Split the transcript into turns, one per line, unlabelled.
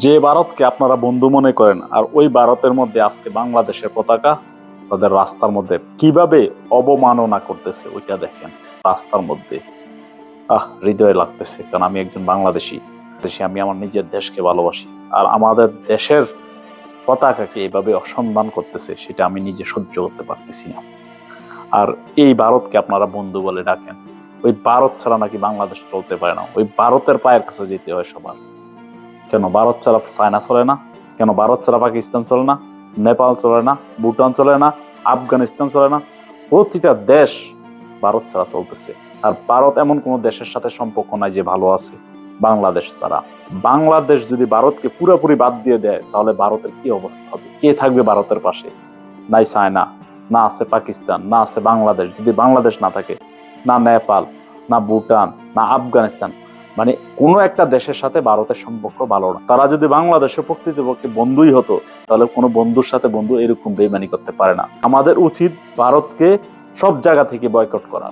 যে ভারতকে আপনারা বন্ধু মনে করেন আর ওই ভারতের মধ্যে আজকে বাংলাদেশের পতাকা তাদের রাস্তার মধ্যে কিভাবে অবমাননা করতেছে ওইটা দেখেন। রাস্তার মধ্যে হৃদয়ে লাগতেছে, কারণ আমি একজন বাংলাদেশি। আমি আমার নিজের দেশকে ভালোবাসি, আর আমাদের দেশের পতাকাকে এইভাবে অসম্মান করতেছে, সেটা আমি নিজে সহ্য করতে পারতেছি না। আর এই ভারতকে আপনারা বন্ধু বলে ডাকেন, ওই ভারত ছাড়া নাকি বাংলাদেশ চলতে পারে না। ওই ভারতের পায়ের কাছে যেতে হয় সবার। কেন ভারত ছাড়া চায়না চলে না? কেন ভারত ছাড়া পাকিস্তান চলে না? নেপাল চলে না? ভুটান চলে না? আফগানিস্তান চলে না? প্রতিটা দেশ ভারত ছাড়া চলতেছে। আর ভারত এমন কোন দেশের সাথে সম্পর্ক নাই যে ভালো আছে বাংলাদেশ ছাড়া। বাংলাদেশ যদি ভারতকে পুরোপুরি বাদ দিয়ে দেয়, তাহলে ভারতের কি অবস্থা হবে? কে থাকবে ভারতের পাশে? নাই চায়না, না আছে পাকিস্তান, না আছে বাংলাদেশ। যদি বাংলাদেশ না থাকে, না নেপাল, না ভুটান, না আফগানিস্তান, মানে কোনো একটা দেশের সাথে ভারতের সম্পর্ক ভালো না। তারা যদি বাংলাদেশের প্রকৃতপক্ষে বন্ধুই হতো, তাহলে কোনো বন্ধুর সাথে বন্ধু এরকম বেইমানি করতে পারে না। আমাদের উচিত ভারতকে সব জায়গা থেকে বয়কট করা।